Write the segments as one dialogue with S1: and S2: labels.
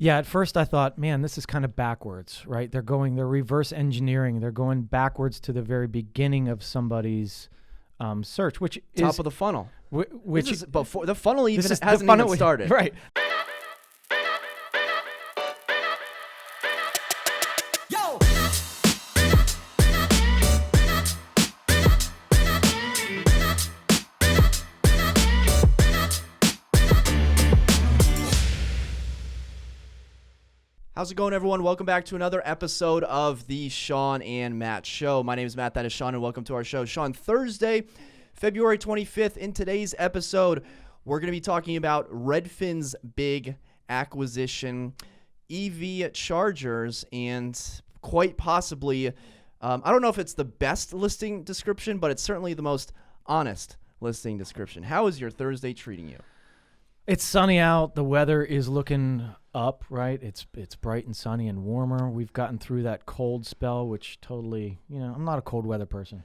S1: Yeah, at first I thought, man, this is kind of backwards, right? They're reverse engineering. They're going backwards to the very beginning of somebody's search, which is
S2: top of the funnel.
S1: Which
S2: is before the funnel even
S1: this is
S2: hasn't
S1: the funnel,
S2: even started.
S1: Right.
S2: How's it going, everyone? Welcome back to another episode of the Shawn and Matt Show. My name is Matt, that is Shawn, and welcome to our show. Shawn, Thursday, February 25th. In today's episode, we're going to be talking about Redfin's big acquisition, EV chargers, and quite possibly, I don't know if it's the best listing description, but it's certainly the most honest listing description. How is your Thursday treating you?
S1: It's sunny out. The weather is looking up, right? It's bright and sunny and warmer. We've gotten through that cold spell, which totally, I'm not a cold weather person.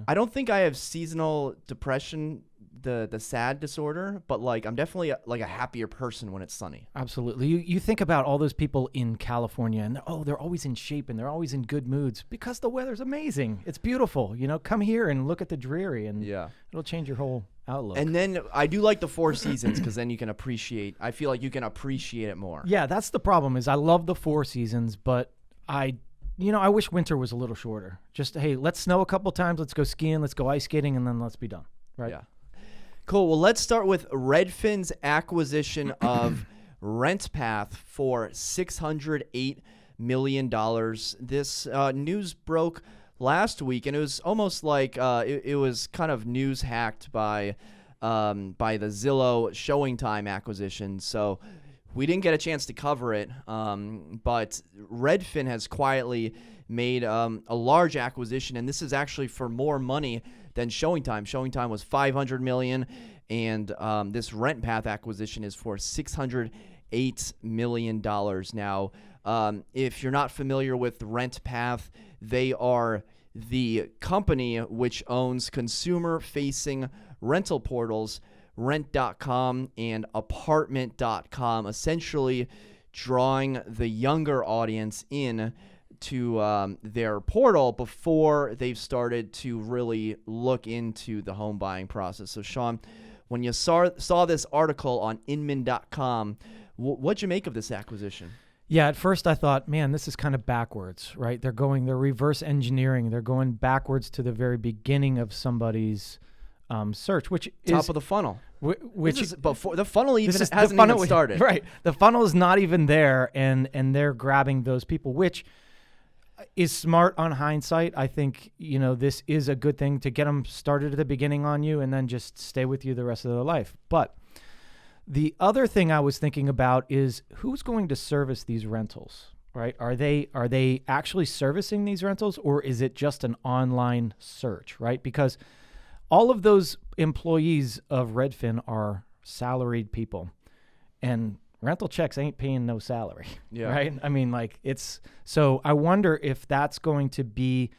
S2: I don't think I have seasonal depression, the SAD disorder, but I'm definitely a happier person when it's sunny.
S1: Absolutely. You think about all those people in California and they're always in shape and they're always in good moods because the weather's amazing. It's beautiful. Come here and look at the dreary and it'll change your whole outlook.
S2: And then I do like the four seasons because then you can I feel like you can appreciate it more.
S1: Yeah, that's the problem is I love the four seasons, but I wish winter was a little shorter. Just, hey, let's snow a couple times, let's go skiing, let's go ice skating, and then let's be done, right?
S2: Yeah. Cool. Well, let's start with Redfin's acquisition of RentPath for $608 million. This news broke last week, and it was almost like it was kind of news hacked by the Zillow showing time acquisition. So we didn't get a chance to cover it, but Redfin has quietly made a large acquisition, and this is actually for more money than showing time. Showing time was $500 million, and this RentPath acquisition is for $608 million. Now, if you're not familiar with RentPath, they are the company which owns consumer-facing rental portals, Rent.com and Apartment.com, essentially drawing the younger audience in to their portal before they've started to really look into the home buying process. So, Shawn, when you saw this article on Inman.com, what'd you make of this acquisition?
S1: Yeah, at first I thought, man, this is kind of backwards, right? They're reverse engineering. They're going backwards to the very beginning of somebody's search, which is
S2: top of the funnel.
S1: Which
S2: is before the funnel even hasn't even started.
S1: Right, the funnel is not even there, and they're grabbing those people, which is smart on hindsight. I think this is a good thing to get them started at the beginning on you, and then just stay with you the rest of their life. But the other thing I was thinking about is who's going to service these rentals, right? Are they actually servicing these rentals, or is it just an online search, right? Because all of those employees of Redfin are salaried people, and rental checks ain't paying no salary, right? I mean, so I wonder if that's going to be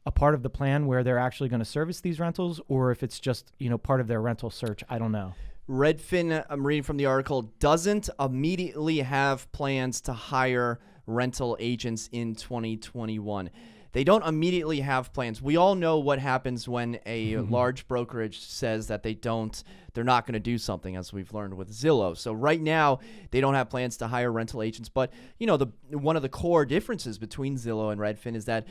S1: a part of the plan where they're actually going to service these rentals, or if it's just, part of their rental search. I don't know.
S2: Redfin, I'm reading from the article, doesn't immediately have plans to hire rental agents in 2021. They don't immediately have plans. We all know what happens when a large brokerage says that they're not going to do something, as we've learned with Zillow. So right now, they don't have plans to hire rental agents. But, one of the core differences between Zillow and Redfin is that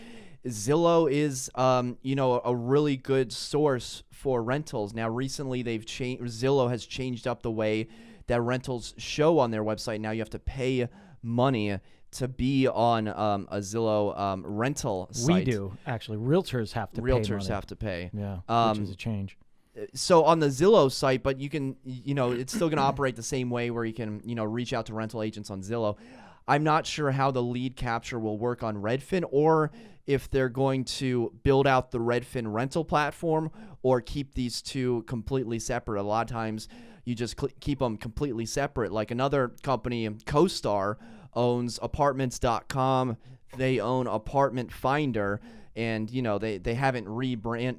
S2: Zillow is, a really good source for rentals. Now, recently, Zillow has changed up the way that rentals show on their website. Now you have to pay money to be on a Zillow rental site.
S1: We do, actually. Realtors have to pay money.
S2: Realtors have to pay.
S1: Yeah, which is a change.
S2: So on the Zillow site, but you can, it's still going to operate the same way where you can, reach out to rental agents on Zillow. I'm not sure how the lead capture will work on Redfin, or if they're going to build out the Redfin rental platform or keep these two completely separate. A lot of times you just keep them completely separate. Like another company, CoStar, owns Apartments.com. They own Apartment Finder, and they haven't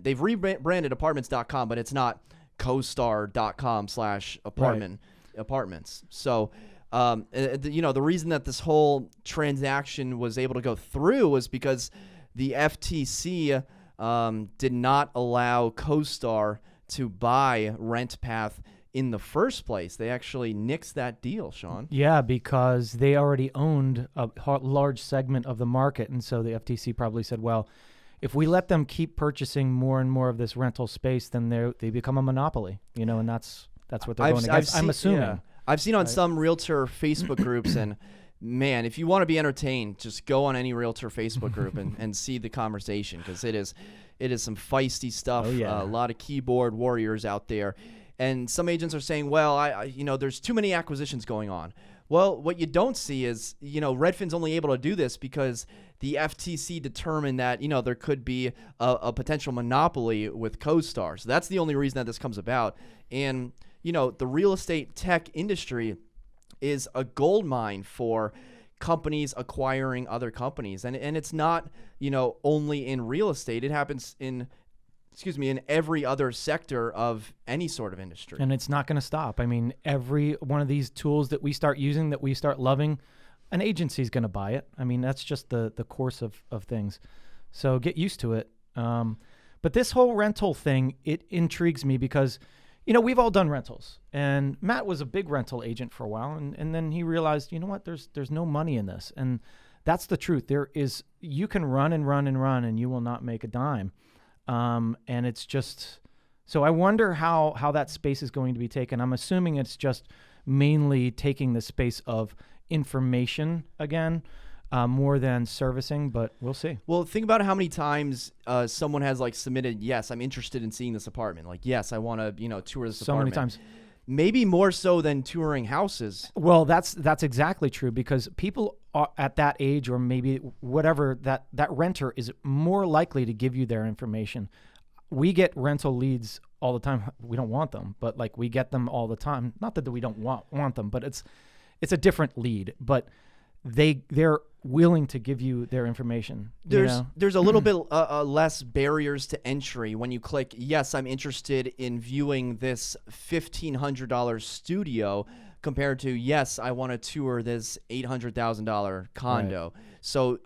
S2: they've rebranded Apartments.com, but it's not CoStar.com/apartments. So The reason that this whole transaction was able to go through was because the FTC did not allow CoStar to buy RentPath in the first place. They actually nixed that deal, Shawn.
S1: Yeah, because they already owned a large segment of the market. And so the FTC probably said, well, if we let them keep purchasing more and more of this rental space, then they become a monopoly, and that's what they're going against. I'm assuming.
S2: Yeah. I've seen on some realtor Facebook groups, and man, if you want to be entertained, just go on any realtor Facebook group and see the conversation, because it is some feisty stuff.
S1: Oh, yeah.
S2: A lot of keyboard warriors out there. And some agents are saying, well, there's too many acquisitions going on. Well, what you don't see is, Redfin's only able to do this because the FTC determined that, there could be a potential monopoly with CoStar. So that's the only reason that this comes about. And, the real estate tech industry is a gold mine for companies acquiring other companies. And it's not, only in real estate. It happens in every other sector of any sort of industry.
S1: And it's not going to stop. I mean, every one of these tools that we start using, that we start loving, an agency is going to buy it. I mean, that's just the course of things. So get used to it. But this whole rental thing, it intrigues me because, we've all done rentals. And Matt was a big rental agent for a while. And then he realized, what, there's no money in this. And that's the truth. You can run and run and run, and you will not make a dime. And it's just, so I wonder how that space is going to be taken. I'm assuming it's just mainly taking the space of information again, more than servicing, but we'll see.
S2: Well, think about how many times someone has submitted, yes, I'm interested in seeing this apartment. Yes, I want to, tour this apartment.
S1: So many times.
S2: Maybe more so than touring houses.
S1: Well, that's exactly true, because people are at that age, or maybe whatever, that renter is more likely to give you their information. We get rental leads all the time. We don't want them, but we get them all the time. Not that we don't want them, but it's a different lead. But they're willing to give you their information.
S2: There's a little bit less barriers to entry when you click, yes, I'm interested in viewing this $1,500 studio, compared to, yes, I want to tour this $800,000 condo. Right. So,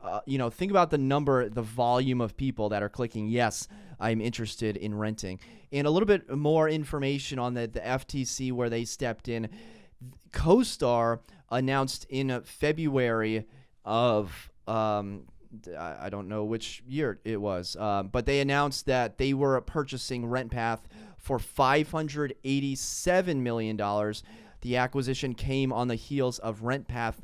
S2: think about the volume of people that are clicking, yes, I'm interested in renting. And a little bit more information on the FTC, where they stepped in. CoStar announced in February of, I don't know which year it was, but they announced that they were purchasing RentPath for $587 million. The acquisition came on the heels of RentPath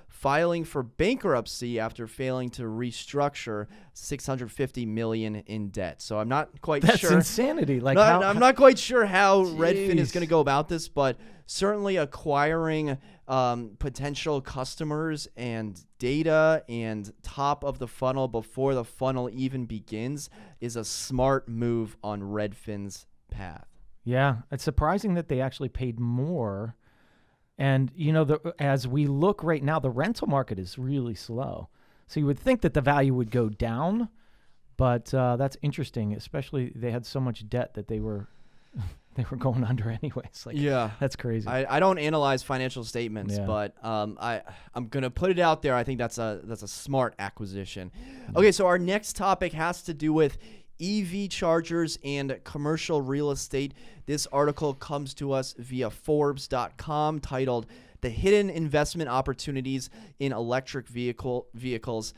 S2: filing for bankruptcy after failing to restructure $650 million in debt. So I'm not quite sure.
S1: That's insanity.
S2: I'm not quite sure how Redfin is going to go about this, but certainly acquiring potential customers and data and top of the funnel before the funnel even begins is a smart move on Redfin's path.
S1: Yeah, it's surprising that they actually paid more. And, as we look right now, the rental market is really slow. So you would think that the value would go down, but that's interesting, especially they had so much debt that they were going under anyways.
S2: Yeah.
S1: That's crazy.
S2: I don't analyze financial statements, but I'm going to put it out there. I think that's a smart acquisition. Okay, so our next topic has to do with EV chargers and commercial real estate. This article comes to us via Forbes.com, titled "The Hidden Investment Opportunities in Electric Vehicles?"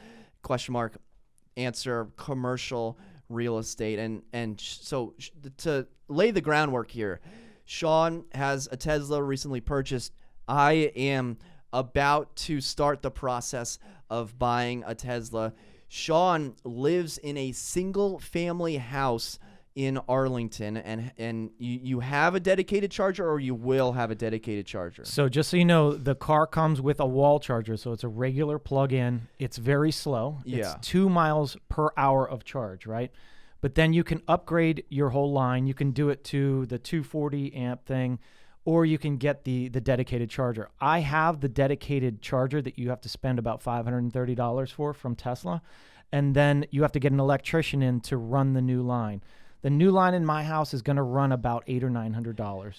S2: Answer: commercial real estate. So to lay the groundwork here, Shawn has a Tesla, recently purchased. I am about to start the process of buying a Tesla. Shawn lives in a single-family house in Arlington, and you have a dedicated charger, or you will have a dedicated charger?
S1: So just so you know, the car comes with a wall charger, so it's a regular plug-in. It's very slow.
S2: Yeah.
S1: It's 2 miles per hour of charge, right? But then you can upgrade your whole line. You can do it to the 240 amp thing, or you can get the dedicated charger. I have the dedicated charger that you have to spend about $530 for from Tesla, and then you have to get an electrician in to run the new line. The new line in my house is going to run about $800 or $900.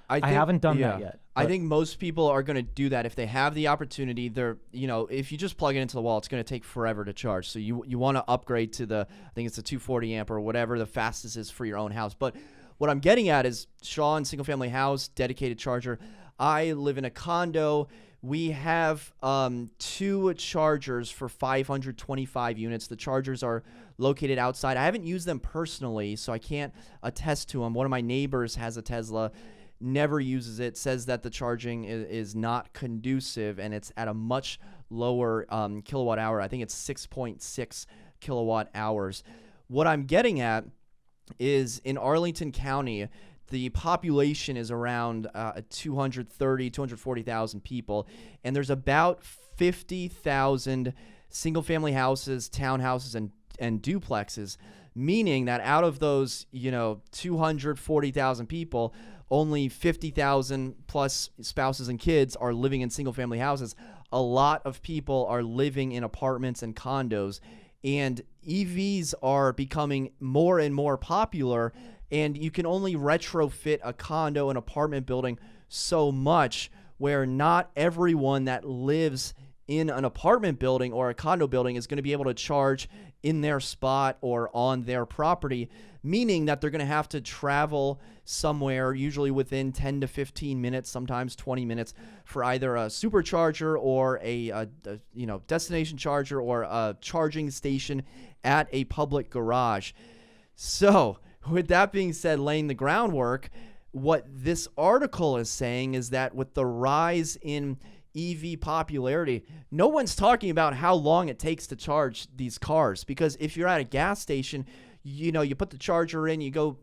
S1: I haven't done that yet.
S2: I think most people are going to do that if they have the opportunity. They're, if you just plug it into the wall, it's going to take forever to charge. So you want to upgrade to I think it's the 240 amp or whatever the fastest is for your own house. But what I'm getting at is Shawn, single family house, dedicated charger. I live in a condo. We have 2 chargers for 525 units. The chargers are located outside. I haven't used them personally, so I can't attest to them. One of my neighbors has a Tesla, never uses it, says that the charging is not conducive, and it's at a much lower kilowatt hour. I think it's 6.6 kilowatt hours. What I'm getting at is in Arlington County, the population is around 240,000 people, and there's about 50,000 single-family houses, townhouses, and duplexes, meaning that out of those, 240,000 people, only 50,000 plus spouses and kids are living in single-family houses. A lot of people are living in apartments and condos, and EVs are becoming more and more popular, and you can only retrofit a condo, an apartment building so much, where not everyone that lives in an apartment building or a condo building is going to be able to charge in their spot or on their property, meaning that they're going to have to travel somewhere, usually within 10 to 15 minutes, sometimes 20 minutes, for either a supercharger or a destination charger or a charging station at a public garage. So, with that being said, laying the groundwork, what this article is saying is that with the rise in EV popularity, no one's talking about how long it takes to charge these cars, because if you're at a gas station, you put the charger in, you go,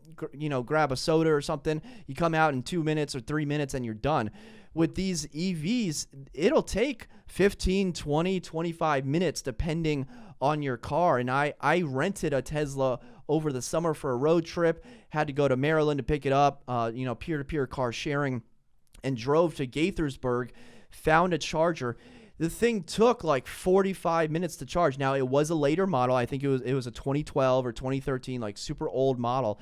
S2: grab a soda or something, you come out in 2 minutes or 3 minutes and you're done. With these EVs, it'll take 15, 20, 25 minutes depending on your car. And I rented a Tesla over the summer for a road trip, had to go to Maryland to pick it up, peer-to-peer car sharing, and drove to Gaithersburg, found a charger. The thing took like 45 minutes to charge. Now, it was a later model. I think it was a 2012 or 2013, like super old model.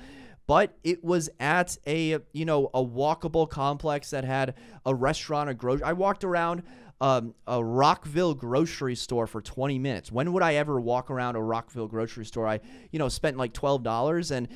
S2: But it was at a walkable complex that had a restaurant, a grocery. I walked around a Rockville grocery store for 20 minutes. When would I ever walk around a Rockville grocery store? I, spent like $12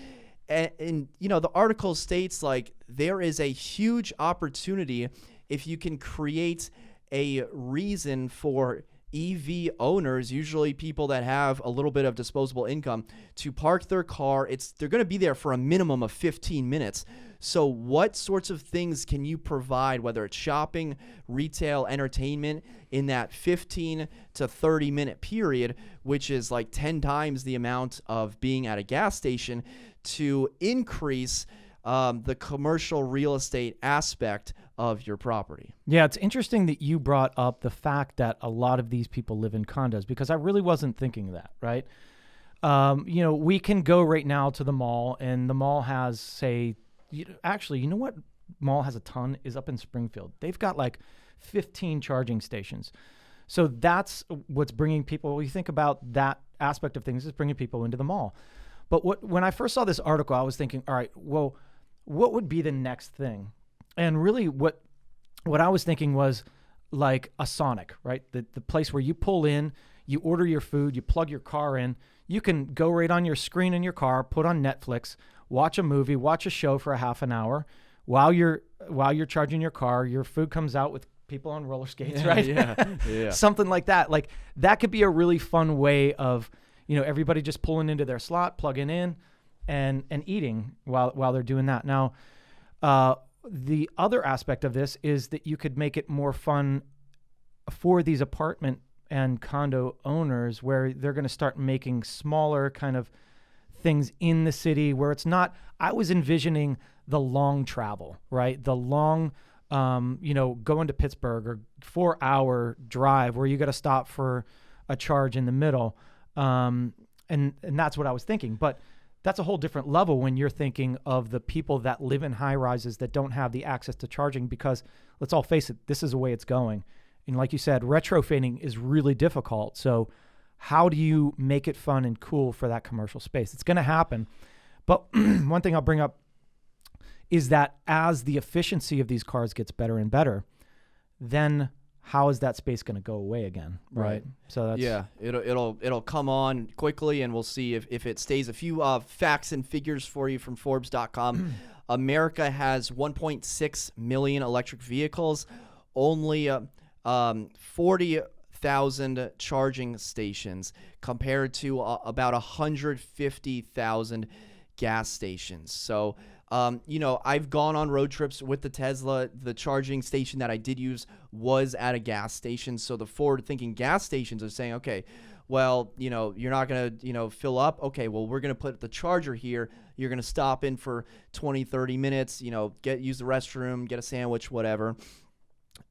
S2: and the article states like there is a huge opportunity if you can create a reason for EV owners, usually people that have a little bit of disposable income, to park their car. They're going to be there for a minimum of 15 minutes. So what sorts of things can you provide, whether it's shopping, retail, entertainment, in that 15 to 30 minute period, which is like 10 times the amount of being at a gas station, to increase the commercial real estate aspect of your property?
S1: Yeah, it's interesting that you brought up the fact that a lot of these people live in condos, because I really wasn't thinking that, right? We can go right now to the mall, and the mall has, say, actually, you know what mall has a ton is up in Springfield. They've got like 15 charging stations. So that's what's bringing people, when you think about that aspect of things, is bringing people into the mall. But when I first saw this article, I was thinking, all right, well, what would be the next thing? And really what I was thinking was like a Sonic, right? The place where you pull in, you order your food, you plug your car in, you can go right on your screen in your car, put on Netflix, watch a movie, watch a show for a half an hour. While you're charging your car, your food comes out with people on roller skates, right?
S2: Yeah.
S1: Something like that. Like that could be a really fun way of, everybody just pulling into their slot, plugging in, and eating while they're doing that. Now, the other aspect of this is that you could make it more fun for these apartment and condo owners, where they're going to start making smaller kind of things in the city where it's not, I was envisioning the long travel, right? The long, going to Pittsburgh or 4-hour drive where you got to stop for a charge in the middle. And that's what I was thinking. But that's a whole different level when you're thinking of the people that live in high rises that don't have the access to charging, because let's all face it, this is the way it's going. And like you said, retrofitting is really difficult. So how do you make it fun and cool for that commercial space? It's going to happen. But one thing I'll bring up is that as the efficiency of these cars gets better and better, then how is that space going to go away again? Right. So that's
S2: it'll come on quickly, and we'll see if it stays. A few facts and figures for you from Forbes.com. America has 1.6 million electric vehicles, only 40,000 charging stations compared to about 150,000 gas stations. So I've gone on road trips with the Tesla. The charging station that I did use was at a gas station. So the forward-thinking gas stations are saying, okay, well, you're not going to, fill up. Okay, well, we're going to put the charger here. You're going to stop in for 20, 30 minutes, use the restroom, get a sandwich, whatever.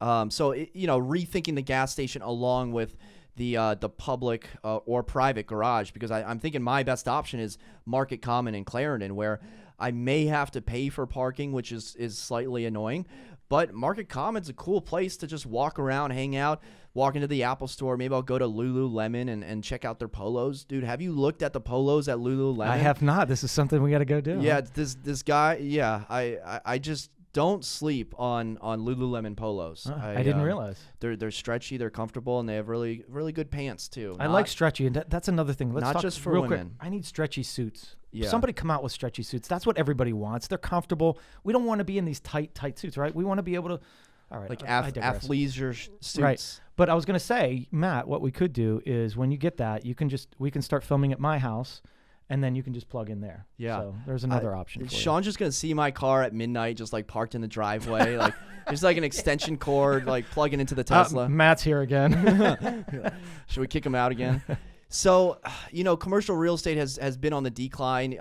S2: Rethinking the gas station along with the public or private garage, because I'm thinking my best option is Market Common in Clarendon, where I may have to pay for parking, which is slightly annoying. But Market Common's a cool place to just walk around, hang out, walk into the Apple store. Maybe I'll go to Lululemon and check out their polos. Dude, have you looked at the polos at Lululemon?
S1: I have not. This is something we got to go do.
S2: Yeah, this guy, I just don't sleep on Lululemon polos.
S1: I didn't realize.
S2: They're stretchy, they're comfortable, and they have really, really good pants too.
S1: I like stretchy, and that's another thing. Let's
S2: not
S1: talk
S2: just for
S1: real
S2: women.
S1: quick. I need stretchy suits.
S2: Yeah.
S1: Somebody come out with stretchy suits. That's what everybody wants. They're comfortable. We don't want to be in these tight suits, right? We want to be able to. All right,
S2: like
S1: I digress.
S2: athleisure suits.
S1: Right. But I was going to say, Matt, what we could do is when you get that, we can start filming at my house, and then you can just plug in there.
S2: Yeah.
S1: So there's another option for
S2: Shawn's just going to see my car at midnight, just like parked in the driveway. Like there's like an extension cord, like plugging into the Tesla.
S1: Matt's here again.
S2: Should we kick him out again? So, commercial real estate has been on the decline,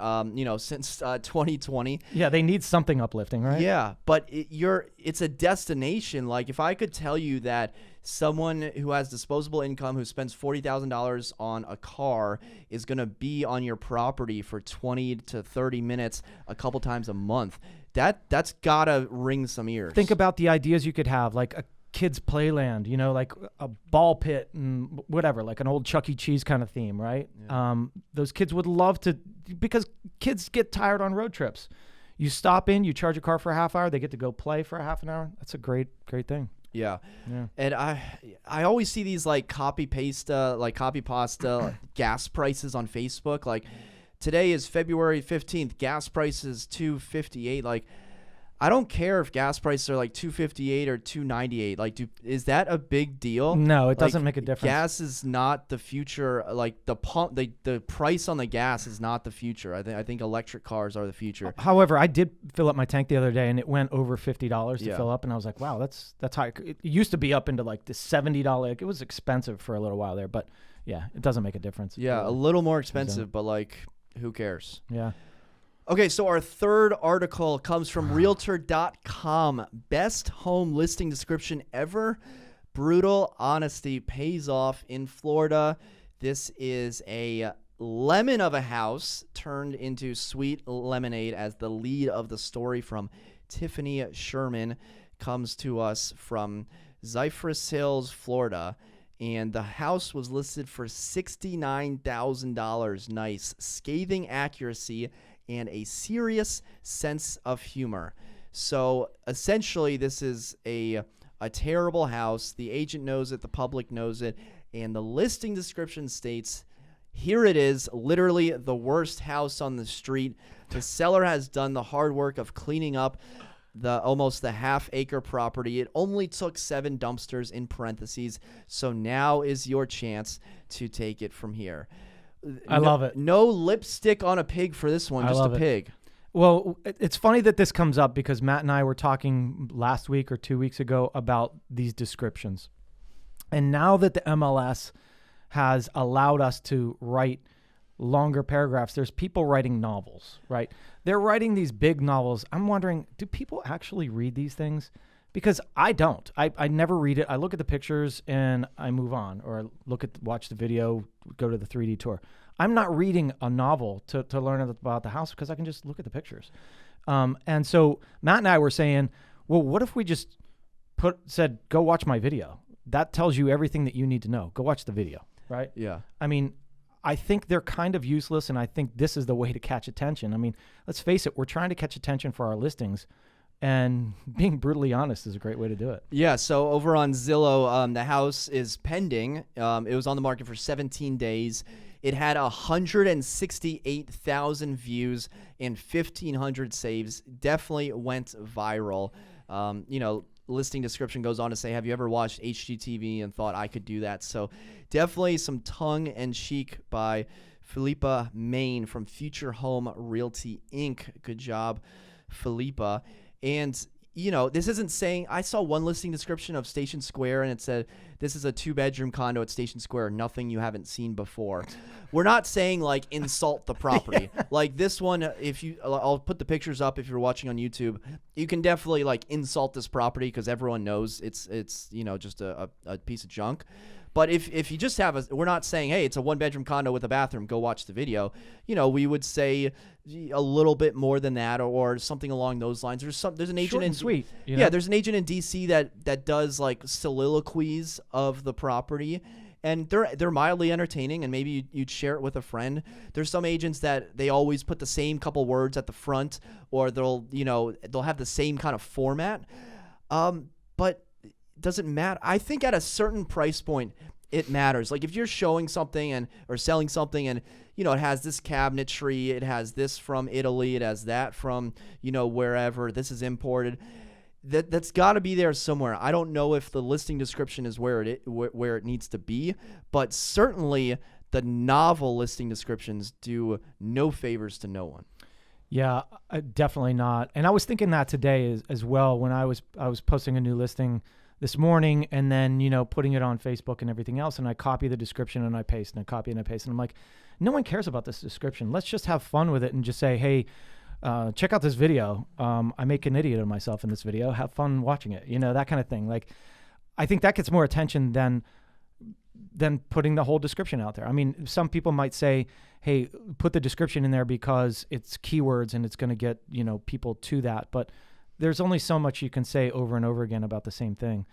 S2: since 2020.
S1: Yeah, they need something uplifting, right?
S2: Yeah, but it's a destination. Like if I could tell you that someone who has disposable income who spends $40,000 on a car is going to be on your property for 20 to 30 minutes a couple times a month, that's got to ring some ears.
S1: Think about the ideas you could have, like a kids' playland, like a ball pit and whatever, like an old Chuck E. Cheese kind of theme, right? Yeah. Those kids would love to, because kids get tired on road trips. You stop in, you charge a car for a half hour, they get to go play for a half an hour. That's a great thing.
S2: Yeah. And I always see these like copy pasta gas prices on Facebook. Like today is February 15th, gas prices $2.58. Like I don't care if gas prices are like $2.58 or $2.98. Like, is that a big deal?
S1: No, it doesn't make a difference.
S2: Gas is not the future. Like the price on the gas is not the future. I think electric cars are the future.
S1: However, I did fill up my tank the other day, and it went over $50 to fill up, and I was like, wow, that's high. It used to be up into like the $70. Like, it was expensive for a little while there, but yeah, it doesn't make a difference.
S2: Yeah, a little more expensive, but like, who cares?
S1: Yeah.
S2: Okay, so our third article comes from Realtor.com. Best home listing description ever. Brutal honesty pays off in Florida. This is a lemon of a house turned into sweet lemonade, as the lead of the story from Tiffany Sherman comes to us from Cypress Hills, Florida. And the house was listed for $69,000. Nice. Scathing accuracy and a serious sense of humor. So essentially, this is a terrible house. The agent knows it, the public knows it, and the listing description states, here it is, literally the worst house on the street. The seller has done the hard work of cleaning up almost the half-acre property. It only took 7 dumpsters in parentheses, so now is your chance to take it from here.
S1: I love it.
S2: No lipstick on a pig for this one, just a pig.
S1: Well, it's funny that this comes up because Matt and I were talking last week or 2 weeks ago about these descriptions. And now that the MLS has allowed us to write longer paragraphs, there's people writing novels, right? They're writing these big novels. I'm wondering, do people actually read these things? Because I don't. I never read it. I look at the pictures and I move on, or watch the video, go to the 3D tour. I'm not reading a novel to learn about the house because I can just look at the pictures. And so Matt and I were saying, well, what if we just said, go watch my video? That tells you everything that you need to know. Go watch the video, right?
S2: Yeah.
S1: I mean, I think they're kind of useless, and I think this is the way to catch attention. I mean, let's face it, we're trying to catch attention for our listings, and being brutally honest is a great way to do it.
S2: Yeah, so over on Zillow, the house is pending. It was on the market for 17 days. It had 168,000 views and 1,500 saves. Definitely went viral. Listing description goes on to say, have you ever watched HGTV and thought I could do that? So definitely some tongue-in-cheek by Philippa Main from Future Home Realty Inc. Good job, Philippa. And, this isn't saying, I saw one listing description of Station Square and it said, this is a 2-bedroom condo at Station Square, nothing you haven't seen before. We're not saying like insult the property. Like this one, I'll put the pictures up if you're watching on YouTube, you can definitely like insult this property because everyone knows it's just a piece of junk. But if you just have we're not saying, hey, it's a 1-bedroom condo with a bathroom, go watch the video. We would say a little bit more than that or something along those lines. There's an agent
S1: Short and sweet.
S2: Yeah, there's an agent in DC that does like soliloquies of the property. And they're mildly entertaining, and maybe you'd share it with a friend. There's some agents that they always put the same couple words at the front, or they'll have the same kind of format. But it doesn't matter. I think at a certain price point, it matters. Like if you're showing something or selling something, and it has this cabinetry, it has this from Italy, it has that from wherever. This is imported. That's got to be there somewhere. I don't know if the listing description is where it needs to be, but certainly the novel listing descriptions do no favors to no one.
S1: Yeah, definitely not. And I was thinking that today as well when I was posting a new listing this morning, and then putting it on Facebook and everything else, and I copy the description and I paste and I copy and I paste, and I'm like, no one cares about this description. Let's just have fun with it and just say, hey, check out this video. I make an idiot of myself in this video. Have fun watching it. That kind of thing. Like, I think that gets more attention than putting the whole description out there. I mean, some people might say, hey, put the description in there because it's keywords and it's going to get, people to that. But there's only so much you can say over and over again about the same thing.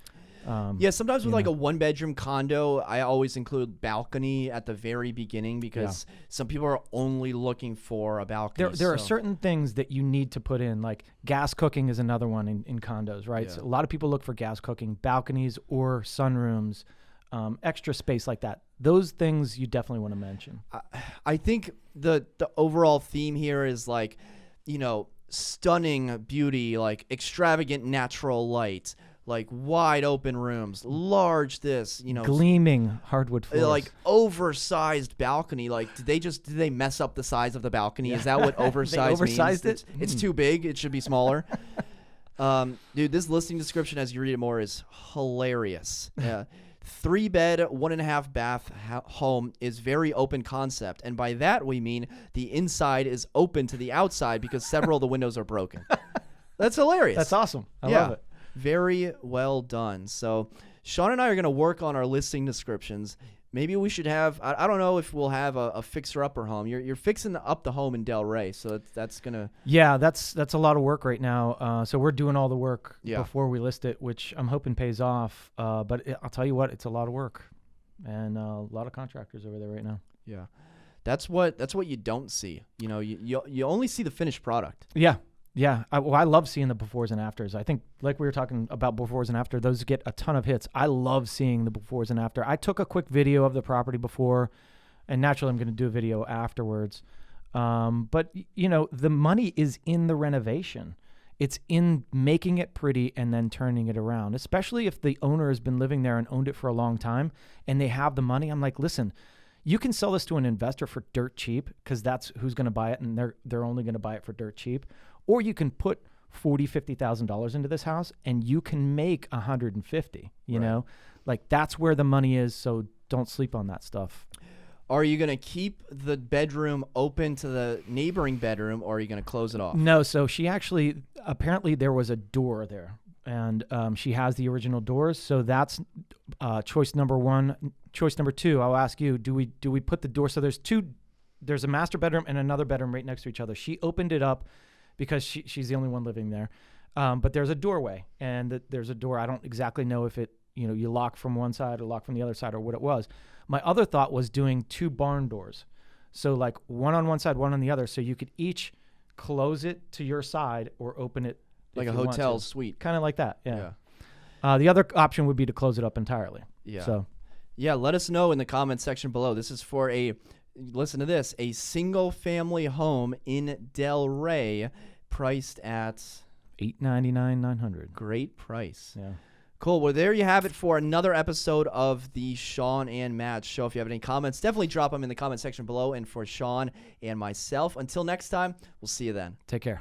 S2: Sometimes with like a 1-bedroom condo, I always include balcony at the very beginning because some people are only looking for a balcony.
S1: There are certain things that you need to put in, like gas cooking is another one in condos, right?
S2: Yeah.
S1: So a lot of people look for gas cooking, balconies or sunrooms, extra space like that. Those things you definitely want to mention.
S2: I think the overall theme here is like, stunning beauty, like extravagant natural light, like wide open rooms, large
S1: gleaming hardwood floors,
S2: like oversized balcony. Like did they mess up the size of the balcony? Yeah. Is that what oversized means?
S1: Oversized it?
S2: It's too big. It should be smaller. Dude, this listing description as you read it more is hilarious. Yeah. 3-bed, 1.5 bath home is very open concept. And by that we mean the inside is open to the outside because several of the windows are broken. That's hilarious.
S1: That's awesome. I love it.
S2: Very well done. So Shawn and I are going to work on our listing descriptions. Maybe we should have, I don't know if we'll have a fixer-upper home. You're fixing up the home in Delray, so that's going to...
S1: Yeah, that's a lot of work right now. So we're doing all the work before we list it, which I'm hoping pays off. But I'll tell you what, it's a lot of work. And a lot of contractors over there right now.
S2: Yeah. That's what you don't see. You only see the finished product.
S1: Yeah. Yeah, I love seeing the befores and afters. I think, like we were talking about befores and after, those get a ton of hits. I love seeing the befores and after. I took a quick video of the property before, and naturally I'm going to do a video afterwards. But, the money is in the renovation. It's in making it pretty and then turning it around, especially if the owner has been living there and owned it for a long time and they have the money. I'm like, listen, you can sell this to an investor for dirt cheap because that's who's going to buy it, and they're only going to buy it for dirt cheap. Or you can put $40,000-$50,000 into this house and you can make $150,000, you know, like that's where the money is. So don't sleep on that stuff.
S2: Are you going to keep the bedroom open to the neighboring bedroom, or are you going to close it off?
S1: No. So she actually, apparently there was a door there, and she has the original doors. So that's choice number one. Choice number two, I'll ask you, do we put the door? So there's a master bedroom and another bedroom right next to each other. She opened it up because she's the only one living there. But there's a doorway, and there's a door. I don't exactly know if it you lock from one side or lock from the other side or what it was. My other thought was doing 2 barn doors. So like one on one side, one on the other. So you could each close it to your side or open it.
S2: Like a hotel suite.
S1: Kind of like that. Yeah. The other option would be to close it up entirely.
S2: Yeah.
S1: So.
S2: Yeah, let us know in the comment section below. This is for listen to this, a single-family home in Delray, priced at
S1: $899,900.
S2: Great price.
S1: Yeah.
S2: Cool. Well, there you have it for another episode of the Shawn and Matt Show. If you have any comments, definitely drop them in the comment section below. And for Shawn and myself, until next time, we'll see you then.
S1: Take care.